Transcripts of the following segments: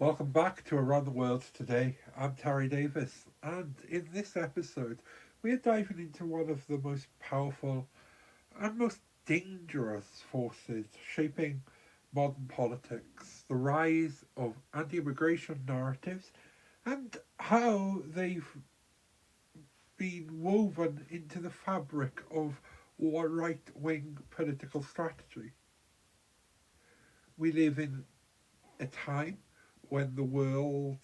Welcome back to Around the World Today. I'm Terry Davies, and in this episode, we are diving into one of the most powerful and most dangerous forces shaping modern politics, the rise of anti immigration narratives, and how they've been woven into the fabric of right wing political strategy. We live in a time when the world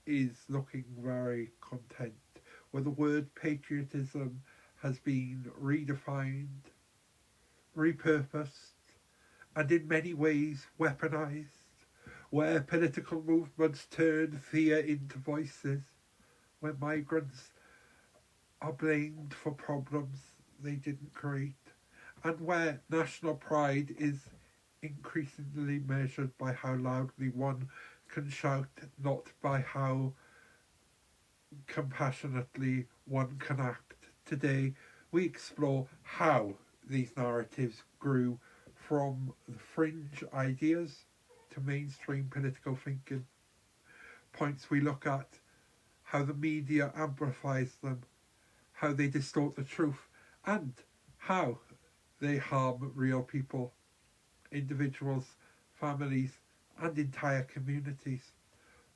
is looking very content, where the word patriotism has been redefined, repurposed, and in many ways weaponized, where political movements turn fear into voices, where migrants are blamed for problems they didn't create, and where national pride is increasingly measured by how loudly one can shout, not by how compassionately one can act. Today, we explore how these narratives grew from the fringe ideas to mainstream political thinking. Points we look at how the media amplifies them, how they distort the truth, and how they harm real people, individuals, families, and entire communities.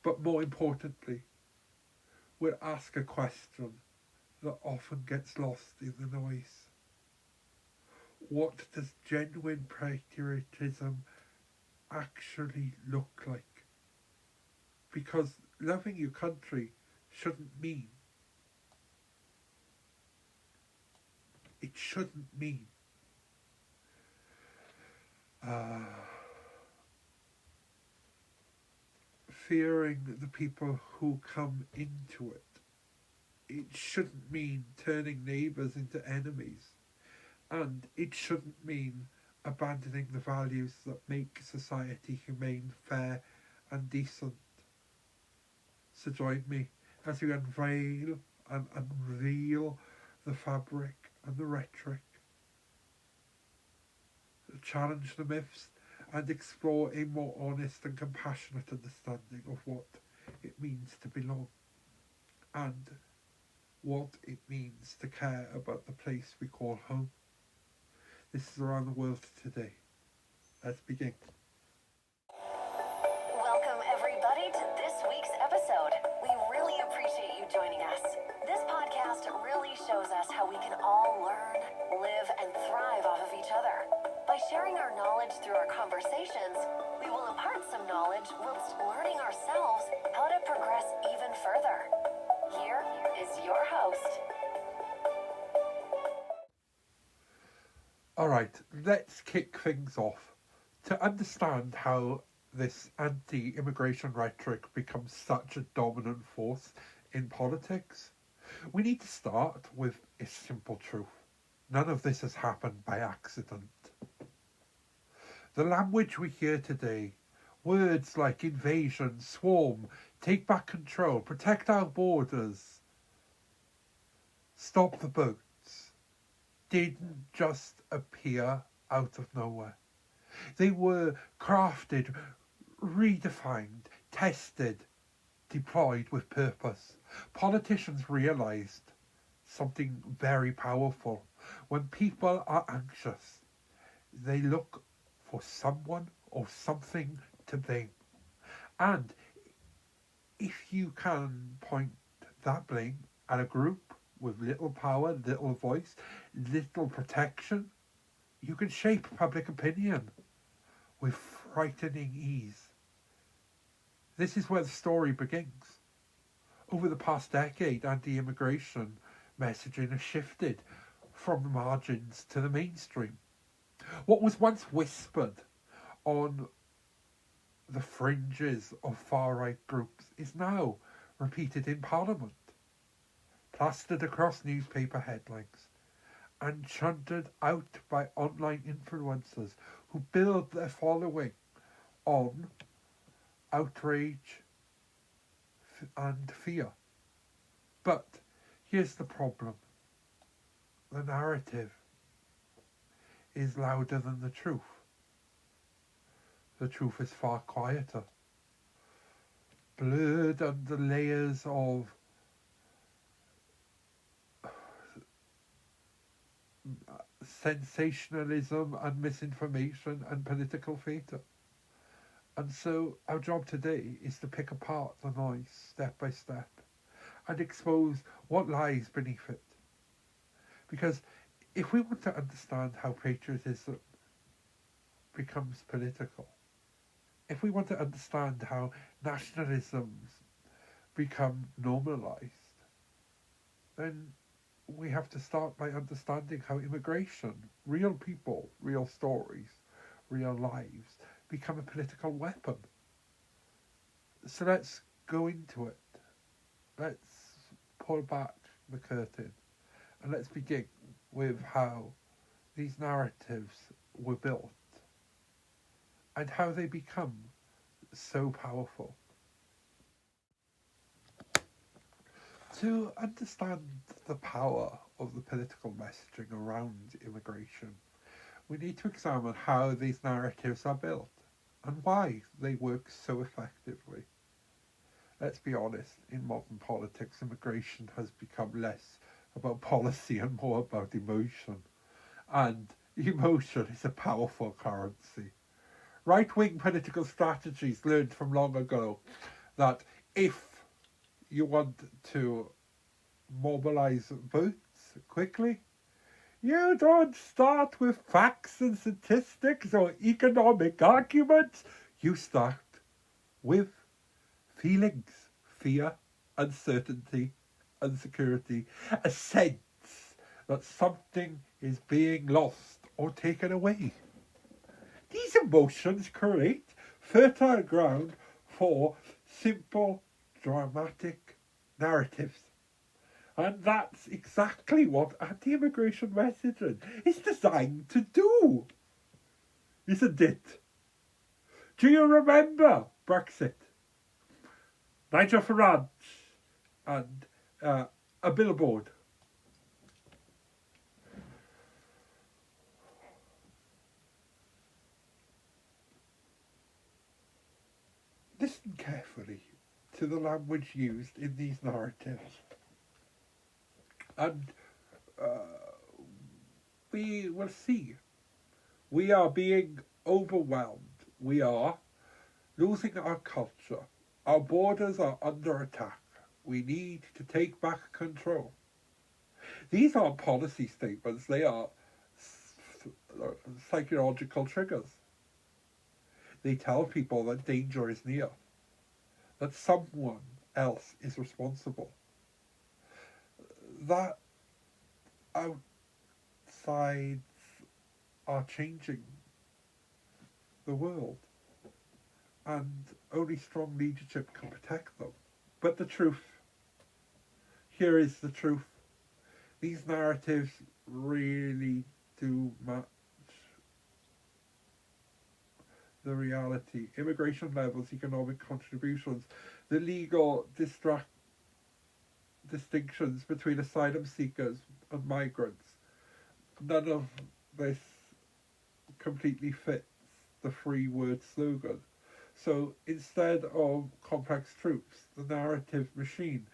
But more importantly, we'll ask a question that often gets lost in the noise. What does genuine patriotism actually look like? Because loving your country shouldn't mean uh, fearing the people who come into it. It shouldn't mean turning neighbours into enemies. And it shouldn't mean abandoning the values that make society humane, fair, and decent. So join me as we unveil and unveil the fabric and the rhetoric, challenge the myths, and explore a more honest and compassionate understanding of what it means to belong and what it means to care about the place we call home. This is Around the World Today. Let's begin. Welcome, everybody, to this week's episode. We really appreciate you joining us. This podcast really shows us how we can all learn, live, and thrive off of each other. By sharing our knowledge through our conversations, we will impart some knowledge whilst learning ourselves how to progress even further. Here is your host. Alright, let's kick things off. To understand how this anti-immigration rhetoric becomes such a dominant force in politics, we need to start with a simple truth. None of this has happened by accident. The language we hear today, words like invasion, swarm, take back control, protect our borders, stop the boats, didn't just appear out of nowhere. They were crafted, redefined, tested, deployed with purpose. Politicians realised something very powerful. When people are anxious, they look for someone or something to blame. And if you can point that blame at a group with little power, little voice, little protection, you can shape public opinion with frightening ease. This is where the story begins. Over the past decade, anti-immigration messaging has shifted from the margins to the mainstream. What was once whispered on the fringes of far-right groups is now repeated in Parliament, plastered across newspaper headlines, and shunted out by online influencers who build their following on outrage and fear. But here's the problem. The narrative is louder than the truth. the truth is far quieter, blurred under layers of sensationalism and misinformation and political theatre. And so our job today is to pick apart the noise step by step and expose what lies beneath it. Because if we want to understand how patriotism becomes political, if we want to understand how nationalisms become normalised, then we have to start by understanding how immigration, real people, real stories, real lives, become a political weapon. So let's go into it. Let's pull back the curtain and let's begin with how these narratives were built and how they become so powerful. To understand the power of the political messaging around immigration, we need to examine how these narratives are built and why they work so effectively. Let's be honest, in modern politics, immigration has become less about policy and more about emotion. And emotion is a powerful currency. Right-wing political strategies learned from long ago that if you want to mobilise votes quickly, you don't start with facts and statistics or economic arguments. You start with feelings, fear, uncertainty, insecurity, a sense that something is being lost or taken away. These emotions create fertile ground for simple, dramatic narratives. And that's exactly what anti-immigration messaging is designed to do, isn't it? Do you remember Brexit? Nigel Farage and a billboard. Listen carefully to the language used in these narratives. And we will see. We are being overwhelmed. We are losing our culture. Our borders are under attack. We need to take back control. These aren't policy statements. They are psychological triggers. They tell people that danger is near, that someone else is responsible, that outsides are changing the world, and only strong leadership can protect them. But the truth, here is the truth. These narratives really do match the reality. Immigration levels, economic contributions, the legal distinctions between asylum seekers and migrants. None of this completely fits the free word slogan. So instead of complex troops, the narrative machine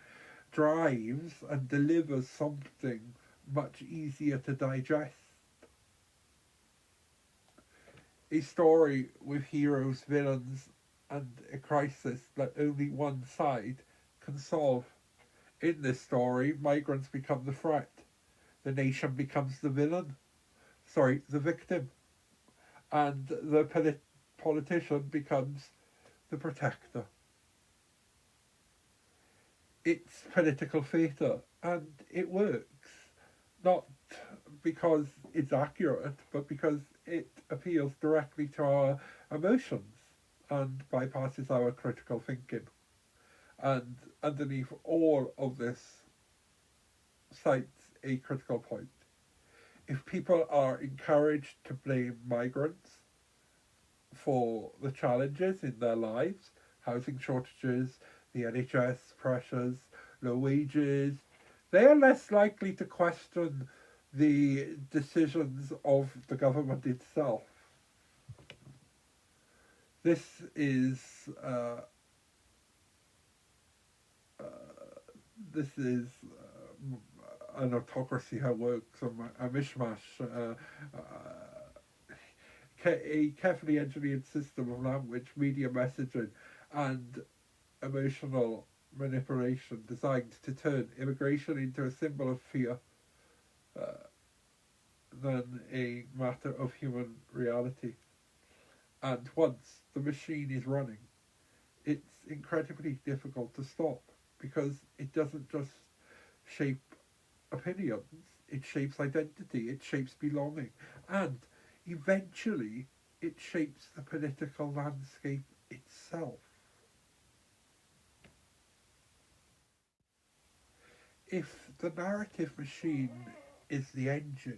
drives and delivers something much easier to digest. A story with heroes, villains, and a crisis that only one side can solve. In this story, migrants become the threat. The nation becomes the the victim. And the politician becomes the protector. It's political theatre, and it works. Not because it's accurate, but because it appeals directly to our emotions and bypasses our critical thinking. And underneath all of this cites a critical point. If people are encouraged to blame migrants for the challenges in their lives, housing shortages, the NHS pressures, low wages, they are less likely to question the decisions of the government itself. This is an autocracy how it works, a mishmash, a carefully engineered system of language, media messaging, and emotional manipulation designed to turn immigration into a symbol of fear than a matter of human reality. And once the machine is running, it's incredibly difficult to stop because it doesn't just shape opinions, it shapes identity, it shapes belonging, and eventually it shapes the political landscape itself. If the narrative machine is the engine,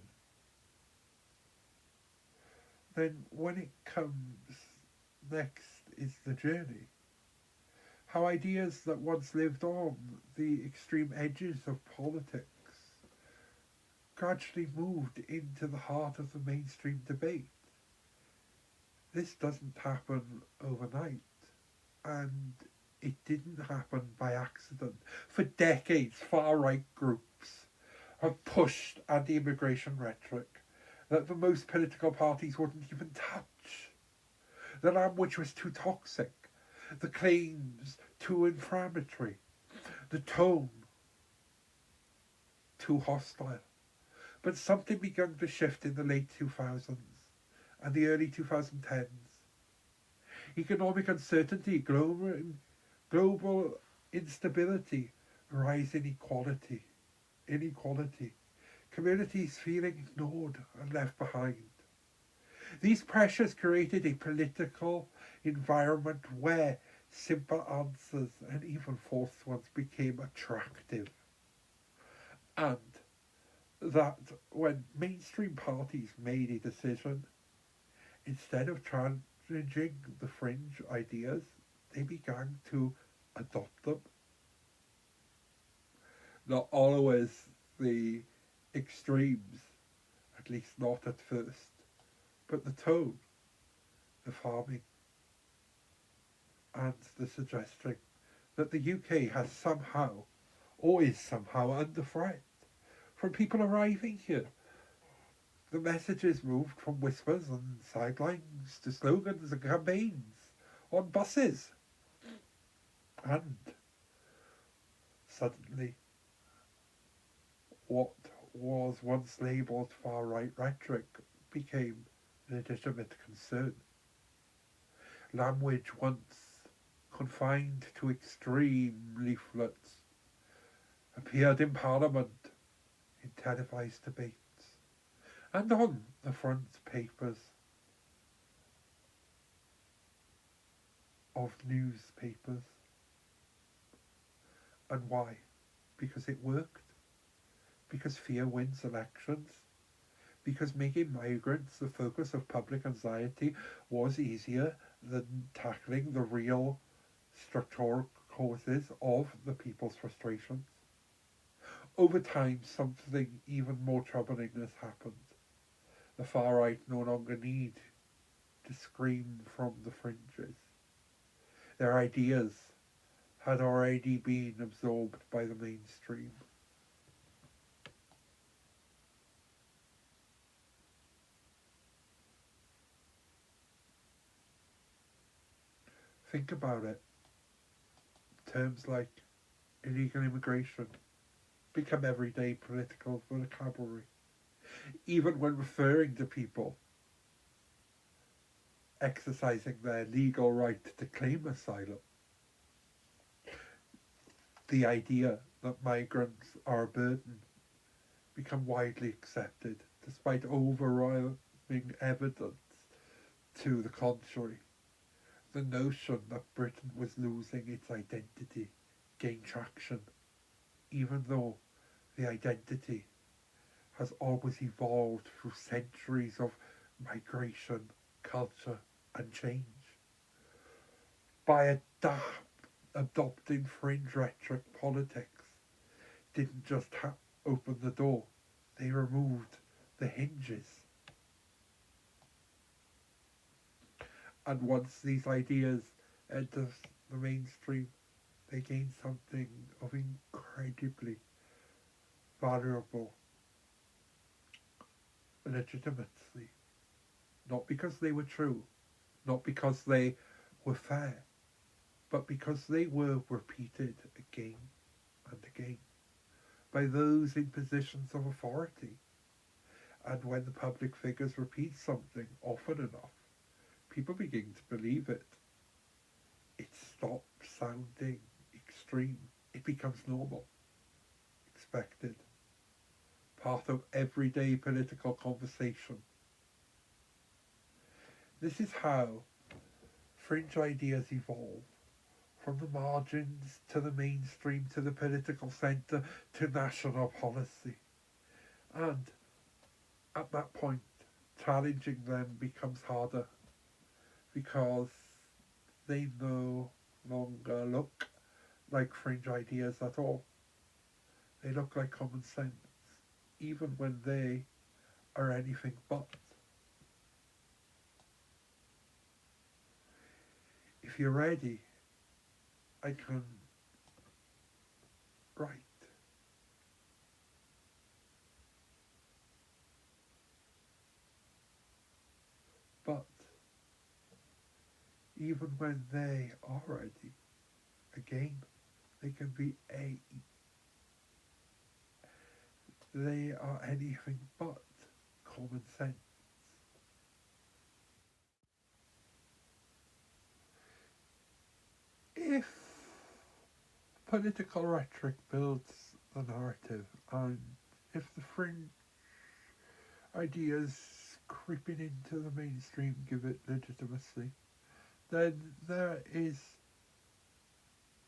then when it comes next is the journey. How ideas that once lived on the extreme edges of politics gradually moved into the heart of the mainstream debate. This doesn't happen overnight, and it didn't happen by accident. For decades, far-right groups have pushed anti-immigration rhetoric that the most political parties wouldn't even touch. The language was too toxic, the claims too inflammatory, the tone too hostile. But something began to shift in the late 2000s and the early 2010s. Economic uncertainty, global instability, rising inequality, communities feeling ignored and left behind. These pressures created a political environment where simple answers and even forced ones became attractive. And that when mainstream parties made a decision, instead of challenging the fringe ideas, they began to adopt them. Not always the extremes, at least not at first, but the tone, the farming, and the suggesting that the UK has somehow, or is somehow, under threat from people arriving here. The messages moved from whispers and sidelines to slogans and campaigns on buses. And suddenly, what was once labelled far-right rhetoric became legitimate concern. Language once confined to extreme leaflets appeared in Parliament, in televised debates, and on the front papers of newspapers. And why? Because it worked. Because fear wins elections. Because making migrants the focus of public anxiety was easier than tackling the real structural causes of the people's frustrations. Over time, something even more troubling has happened. The far right no longer need to scream from the fringes. Their ideas had already been absorbed by the mainstream. Think about it. Terms like illegal immigration become everyday political vocabulary, even when referring to people exercising their legal right to claim asylum. The idea that migrants are a burden become widely accepted, despite overwhelming evidence to the contrary. The notion that Britain was losing its identity gained traction, even though the identity has always evolved through centuries of migration, culture, and change. By adopting fringe rhetoric, politics didn't just open the door, they removed the hinges. And once these ideas enter the mainstream, they gain something of incredibly valuable legitimacy. Not because they were true, not because they were fair, but because they were repeated again and again by those in positions of authority. And when the public figures repeat something often enough, people begin to believe it. It stops sounding extreme. It becomes normal, expected, part of everyday political conversation. This is how fringe ideas evolve from the margins to the mainstream to the political centre to national policy. And at that point, challenging them becomes harder because they no longer look like fringe ideas at all. They look like common sense, even when they are anything but. If you're ready, I can write. But even when they are ready, again, they can be they are anything but common sense. If political rhetoric builds the narrative, and if the fringe ideas creeping into the mainstream give it legitimacy, then there is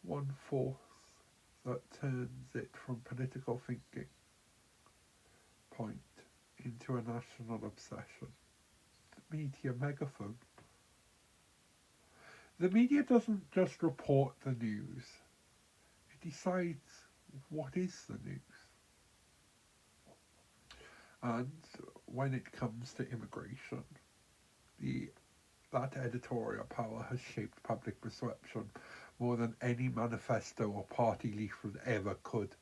one force that turns it from political thinking point into a national obsession. The media megaphone. The media doesn't just report the news, it decides what is the news. And when it comes to immigration, that editorial power has shaped public perception more than any manifesto or party leaflet ever could.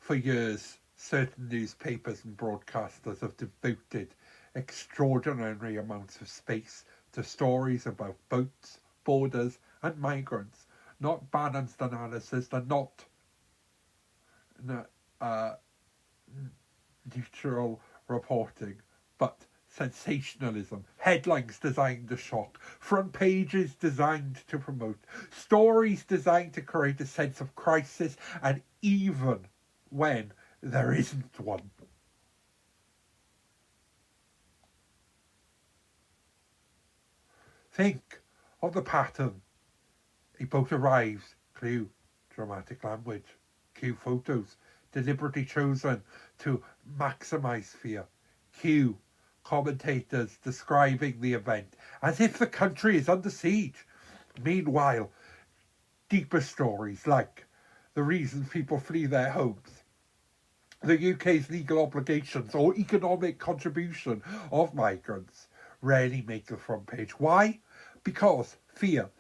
For years, certain newspapers and broadcasters have devoted extraordinary amounts of space to stories about boats, borders, and migrants, not balanced analysis and not neutral reporting, but sensationalism, headlines designed to shock, front pages designed to promote, stories designed to create a sense of crisis, and even when there isn't one. Think of the pattern. A boat arrives, clue, dramatic language, cue photos, deliberately chosen to maximise fear, cue commentators describing the event as if the country is under siege. Meanwhile, deeper stories like the reasons people flee their homes, the UK's legal obligations or economic contribution of migrants rarely make the front page. Why? Because fear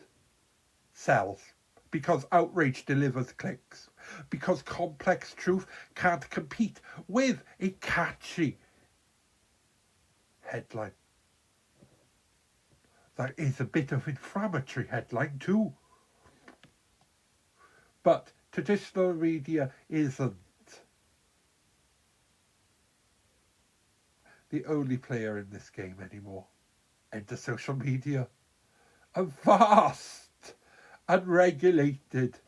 sells, because outrage delivers clicks, because complex truth can't compete with a catchy headline. That is a bit of inflammatory headline too. But traditional media isn't the only player in this game anymore. Enter social media, a vast, unregulated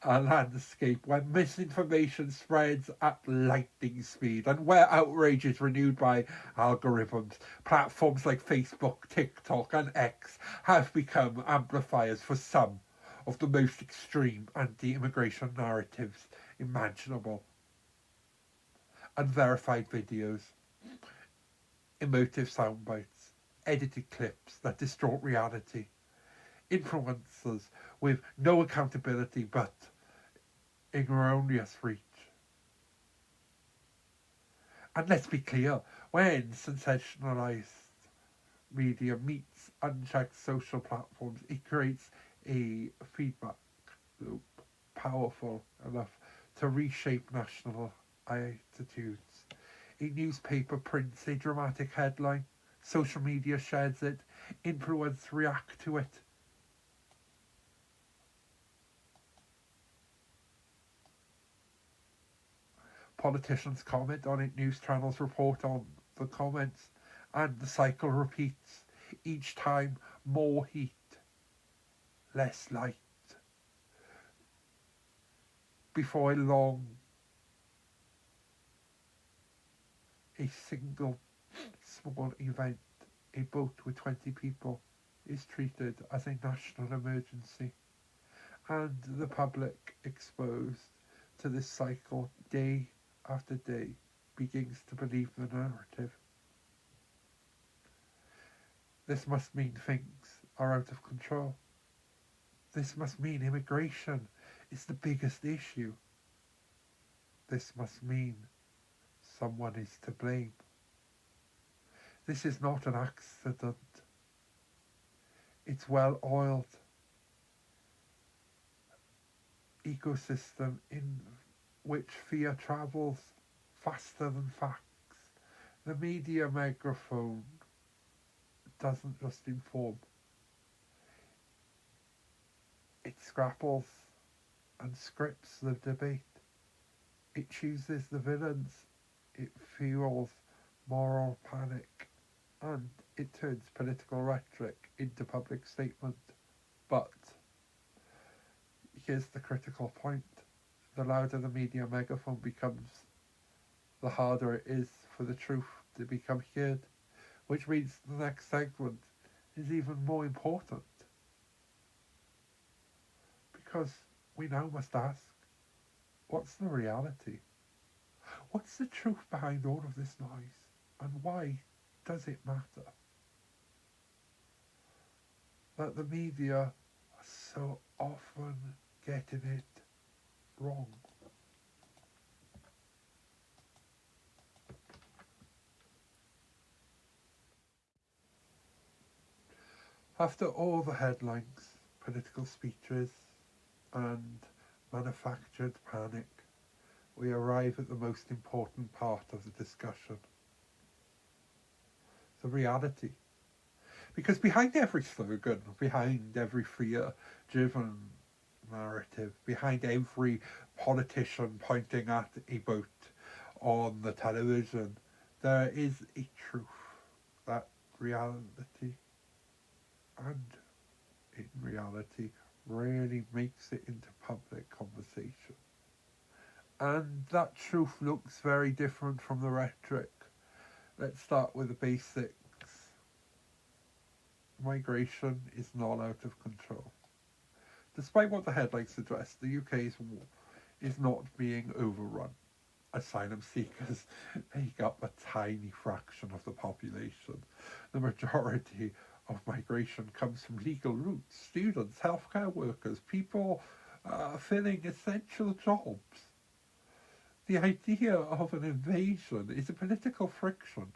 landscape where misinformation spreads at lightning speed and where outrage is renewed by algorithms. Platforms like Facebook, TikTok and X have become amplifiers for some of the most extreme anti-immigration narratives imaginable. Unverified videos, emotive sound bites, edited clips that distort reality, influencers with no accountability but erroneous reach. And let's be clear, when sensationalized media meets unchecked social platforms, it creates a feedback loop powerful enough to reshape national attitudes. A newspaper prints a dramatic headline, social media shares it, influencers react to it. Politicians comment on it, news channels report on the comments, and the cycle repeats. Each time, more heat, less light. Before long, a single small event, a boat with 20 people, is treated as a national emergency, and the public, exposed to this cycle day after day, begins to believe the narrative. This must mean things are out of control. This must mean immigration is the biggest issue. This must mean someone is to blame. This is not an accident. It's well-oiled ecosystem in which fear travels faster than facts. The media megaphone doesn't just inform. It scrapples and scripts the debate. It chooses the villains. It fuels moral panic. And it turns political rhetoric into public statement. But here's the critical point. The louder the media megaphone becomes, the harder it is for the truth to become heard, which means the next segment is even more important. Because we now must ask, what's the reality? What's the truth behind all of this noise? And why does it matter that the media are so often getting it wrong? After all the headlines, political speeches, and manufactured panic, we arrive at the most important part of the discussion. The reality. Because behind every slogan, behind every fear-driven narrative, behind every politician pointing at a boat on the television, there is a truth. That reality, and in reality, really makes it into public conversation. And that truth looks very different from the rhetoric. Let's start with the basics. Migration is not out of control. Despite what the headlines suggest, the UK is not being overrun. Asylum seekers make up a tiny fraction of the population. The majority of migration comes from legal routes, students, healthcare workers, people filling essential jobs. The idea of an invasion is a political friction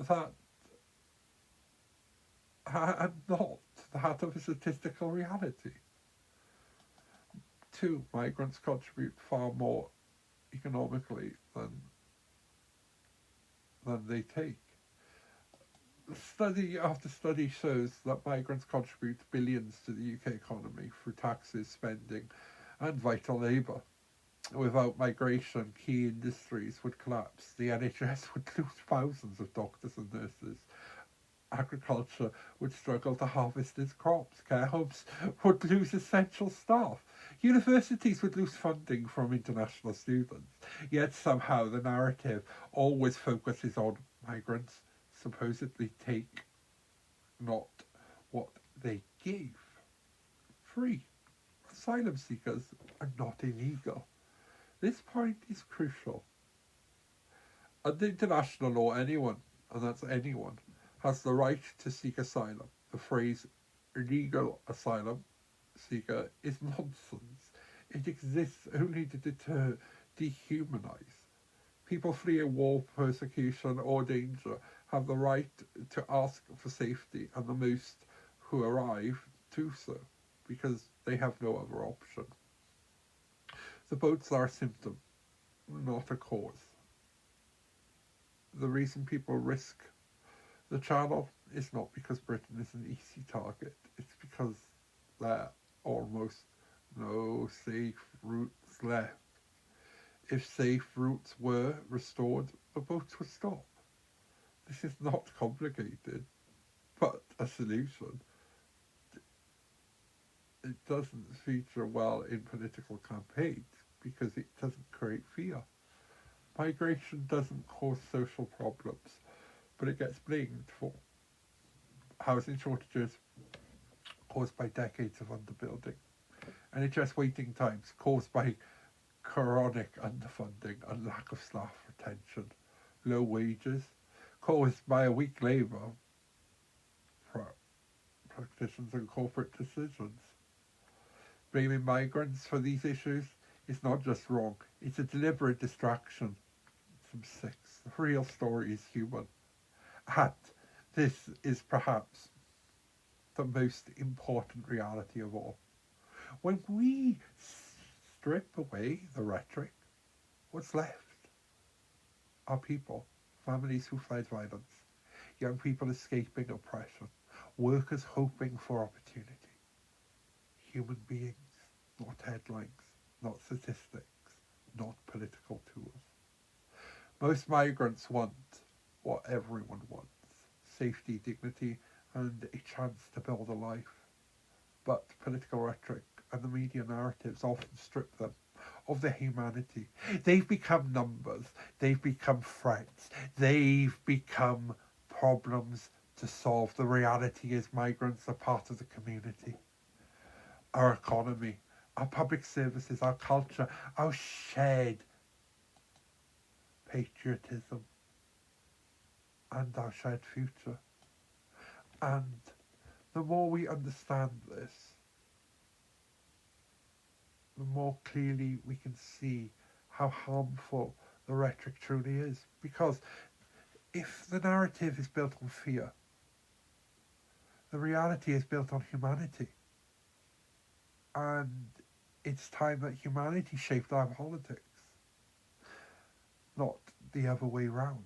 that and not that of a statistical reality. 2, migrants contribute far more economically than they take. Study after study shows that migrants contribute billions to the UK economy through taxes, spending, and vital labour. Without migration, key industries would collapse. The NHS would lose thousands of doctors and nurses. Agriculture would struggle to harvest its crops. Care homes would lose essential staff. Universities would lose funding from international students. Yet somehow the narrative always focuses on migrants supposedly take not what they give. 3, asylum seekers are not illegal. This point is crucial. Under international law, anyone, and that's anyone, has the right to seek asylum. The phrase illegal asylum seeker is nonsense. It exists only to dehumanize. People fleeing war, persecution, or danger have the right to ask for safety, and the most who arrive do so because they have no other option. The boats are a symptom, not a cause. The reason people risk the channel is not because Britain is an easy target, it's because there are almost no safe routes left. If safe routes were restored, the boats would stop. This is not complicated, but a solution. It doesn't feature well in political campaigns because it doesn't create fear. Migration doesn't cause social problems, but it gets blamed for housing shortages caused by decades of underbuilding, NHS waiting times caused by chronic underfunding and lack of staff retention, low wages caused by a weak labour practitioners and corporate decisions. Blaming migrants for these issues is not just wrong, it's a deliberate distraction. Some six. The real story is human. And this is perhaps the most important reality of all. When we strip away the rhetoric, what's left are people, families who fled violence, young people escaping oppression, workers hoping for opportunity. Human beings, not headlines, not statistics, not political tools. Most migrants want what everyone wants: safety, dignity, and a chance to build a life. But political rhetoric and the media narratives often strip them of their humanity. They've become numbers, they've become threats, they've become problems to solve. The reality is migrants are part of the community. Our economy, our public services, our culture, our shared patriotism, and our shared future. And the more we understand this, the more clearly we can see how harmful the rhetoric truly is. Because if the narrative is built on fear, the reality is built on humanity. And it's time that humanity shaped our politics, not the other way round.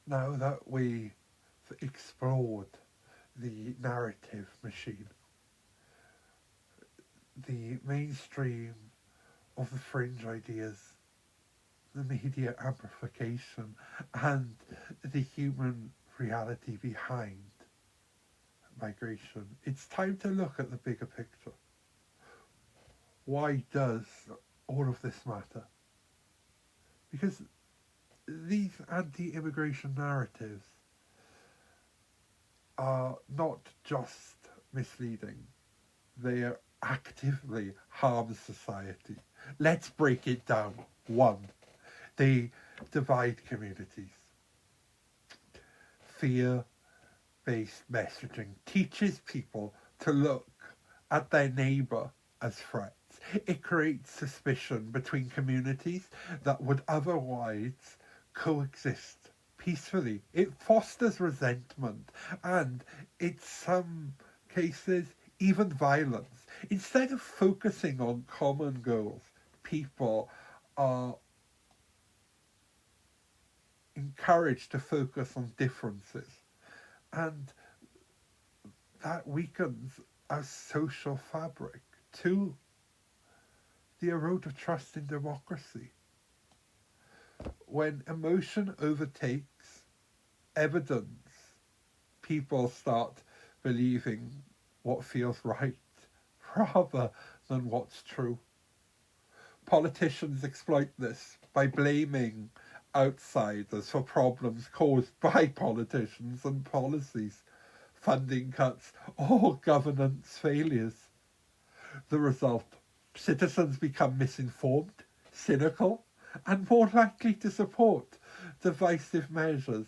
Now that we've explored the narrative machine, the mainstream of the fringe ideas, the media amplification, and the human reality behind migration, it's time to look at the bigger picture. Why does all of this matter? Because these anti-immigration narratives are not just misleading, they actively harm society. Let's break it down. 1, they divide communities. Fear-based messaging teaches people to look at their neighbour as threats. It creates suspicion between communities that would otherwise coexist peacefully. It fosters resentment and, in some cases, even violence. Instead of focusing on common goals, people are encouraged to focus on differences. And that weakens our social fabric. 2, the erode of trust in democracy. When emotion overtakes evidence, people start believing what feels right rather than what's true. Politicians exploit this by blaming outsiders for problems caused by politicians and policies, funding cuts, or governance failures. The result: citizens become misinformed, cynical, and more likely to support divisive measures,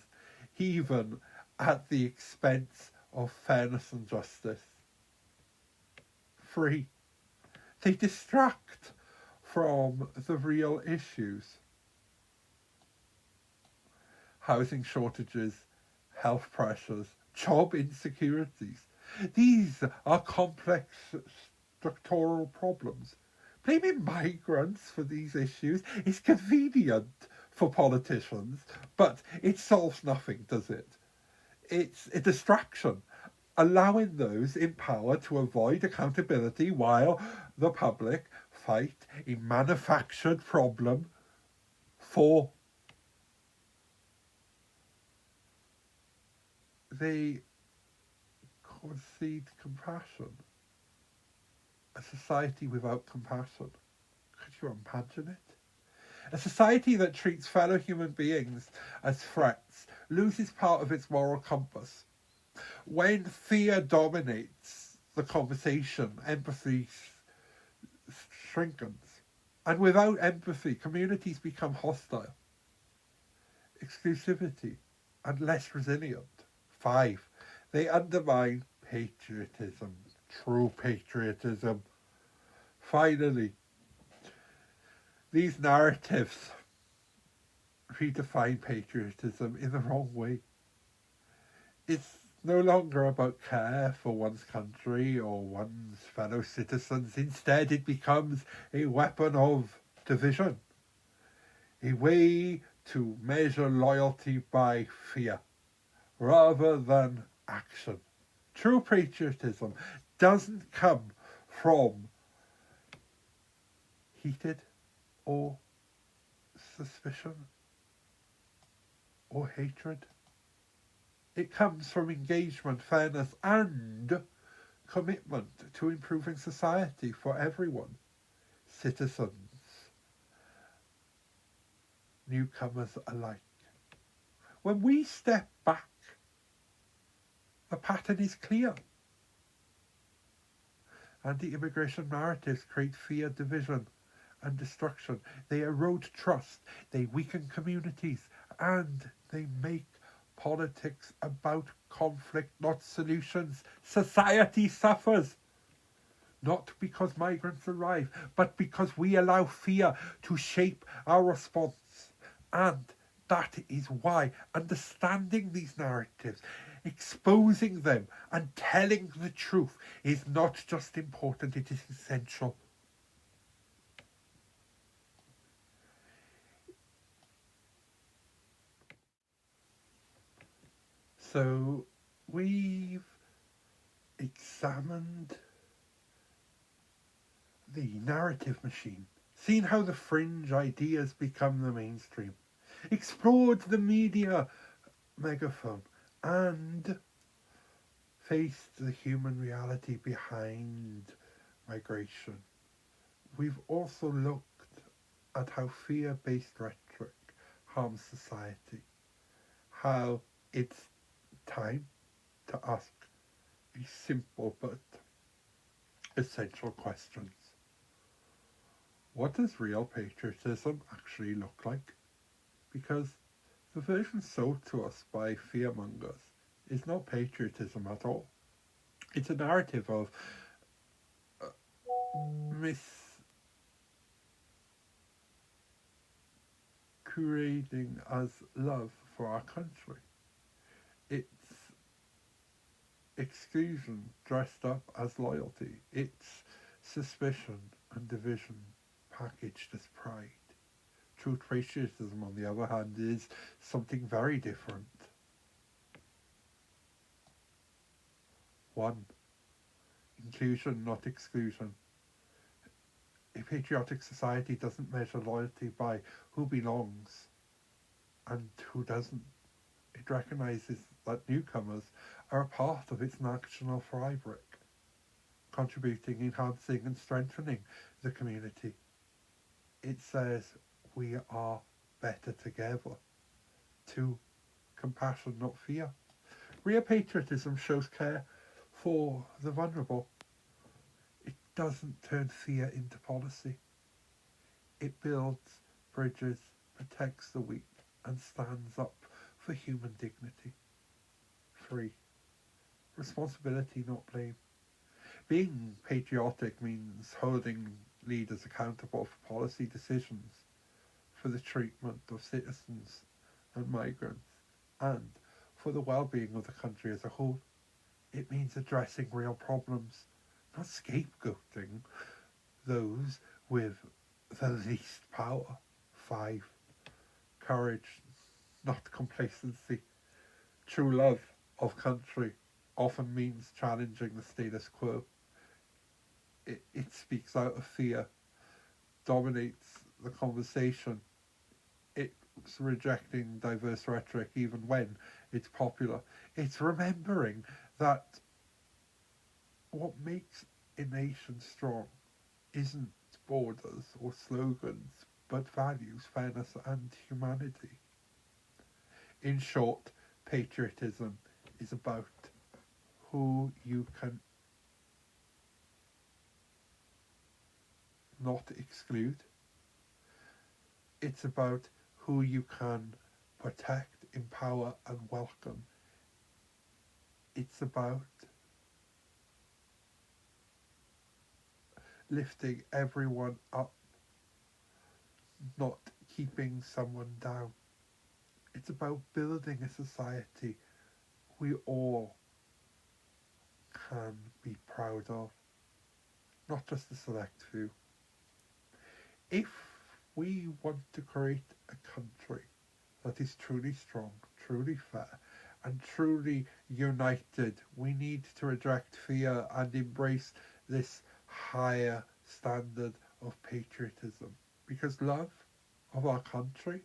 even at the expense of fairness and justice. 3. They distract from the real issues. Housing shortages, health pressures, job insecurities. These are complex structural problems. Blaming migrants for these issues is convenient for politicians, but it solves nothing, does it? It's a distraction, allowing those in power to avoid accountability while the public fight a manufactured problem for. They concede compassion. A society without compassion. Could you imagine it? A society that treats fellow human beings as threats loses part of its moral compass. When fear dominates the conversation, empathy shrinkens. And without empathy, communities become hostile. Exclusivity and less resilient. 5. They undermine patriotism. True patriotism. Finally, these narratives redefine patriotism in the wrong way. It's no longer about care for one's country or one's fellow citizens. Instead, it becomes a weapon of division, a way to measure loyalty by fear rather than action. True patriotism doesn't come from heated or suspicion or hatred. It comes from engagement, fairness, and commitment to improving society for everyone, citizens, newcomers alike. When we step back, the pattern is clear. Anti-immigration narratives create fear, division, and destruction. They erode trust, they weaken communities, and they make politics about conflict, not solutions. Society suffers, not because migrants arrive, but because we allow fear to shape our response. And that is why understanding these narratives, exposing them, and telling the truth is not just important, it is essential. So we've examined the narrative machine, seen how the fringe ideas become the mainstream, explored the media megaphone, and faced the human reality behind migration. We've also looked at how fear-based rhetoric harms society, how it's time to ask these simple but essential questions. What does real patriotism actually look like? Because the version sold to us by fearmongers is not patriotism at all. It's a narrative of masquerading as love for our country. It's exclusion dressed up as loyalty. It's suspicion and division packaged as pride. True patriotism, on the other hand, is something very different. 1. Inclusion, not exclusion. A patriotic society doesn't measure loyalty by who belongs and who doesn't. It recognises that newcomers are a part of its national fabric, contributing, enhancing and strengthening the community. It says we are better together. 2. Compassion, not fear. Real patriotism shows care for the vulnerable. It doesn't turn fear into policy. It builds bridges, protects the weak, and stands up for human dignity. free. Responsibility, not blame. Being patriotic means holding leaders accountable for policy decisions, for the treatment of citizens and migrants, and for the well-being of the country as a whole. It means addressing real problems, not scapegoating those with the least power. 5. Courage, not complacency. True love of country often means challenging the status quo. It speaks out of fear, dominates the conversation. It's rejecting diverse rhetoric even when it's popular. It's remembering that what makes a nation strong isn't borders or slogans, but values, fairness, and humanity. In short, patriotism is about who you can not exclude. It's about who you can protect, empower, and welcome. It's about lifting everyone up, not keeping someone down. It's about building a society we all can be proud of, not just a select few. If we want to create a country that is truly strong, truly fair, and truly united, we need to reject fear and embrace this higher standard of patriotism. Because love of our country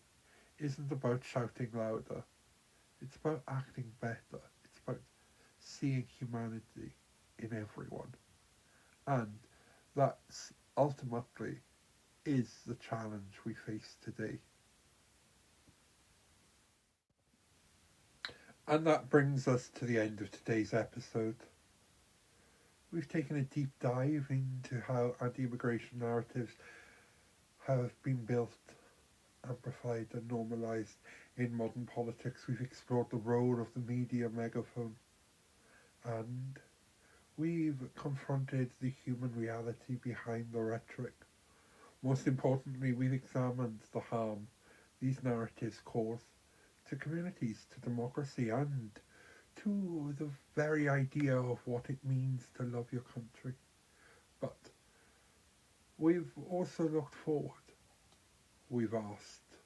isn't about shouting louder. It's about acting better. It's about seeing humanity in everyone. And that's ultimately is the challenge we face today. And that brings us to the end of today's episode. We've taken a deep dive into how anti-immigration narratives have been built, amplified and normalised in modern politics. We've explored the role of the media megaphone, and we've confronted the human reality behind the rhetoric. Most importantly, we've examined the harm these narratives cause to communities, to democracy, and to the very idea of what it means to love your country. But we've also looked forward. We've asked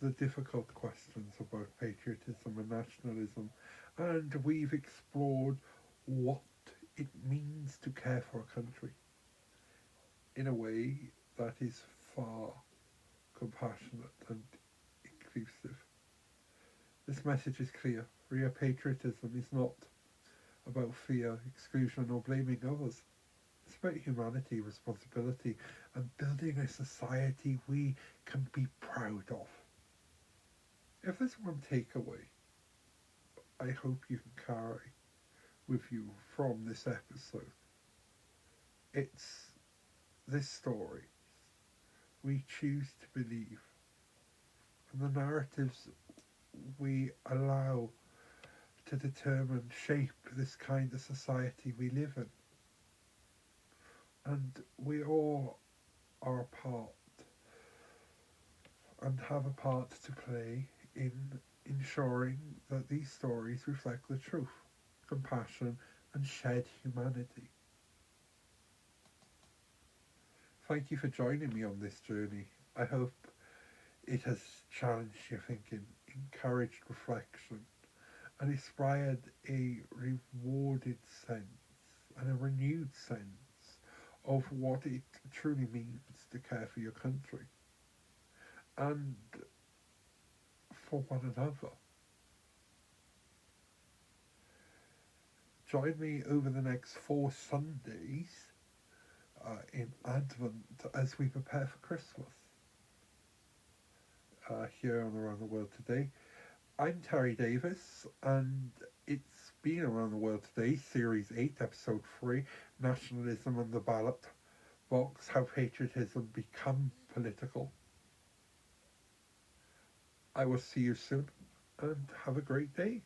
the difficult questions about patriotism and nationalism, and we've explored what it means to care for a country in a way that is far compassionate and inclusive. This message is clear. Real patriotism is not about fear, exclusion, or blaming others. It's about humanity, responsibility, and building a society we can be proud of. If there's one takeaway I hope you can carry with you from this episode, it's this story we choose to believe, and the narratives we allow to determine, shape this kind of society we live in. And we all are a part and have a part to play in ensuring that these stories reflect the truth, compassion, and shared humanity. Thank you for joining me on this journey. I hope it has challenged your thinking, encouraged reflection, and inspired a rewarded sense and a renewed sense of what it truly means to care for your country and for one another. Join me over the next 4 Sundays in Advent as we prepare for Christmas here on Around the World Today. I'm Terry Davies, and it's been Around the World Today, Series 8, Episode 3, Nationalism and the Ballot Box, How Patriotism Become Political. I will see you soon, and have a great day.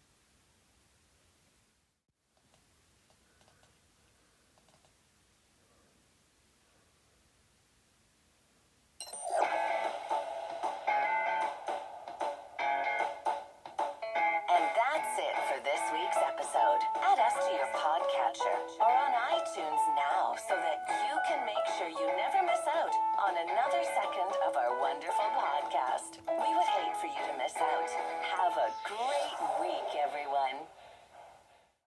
Add us to your podcatcher or on iTunes now so that you can make sure you never miss out on another second of our wonderful podcast. We would hate for you to miss out. Have a great week, everyone.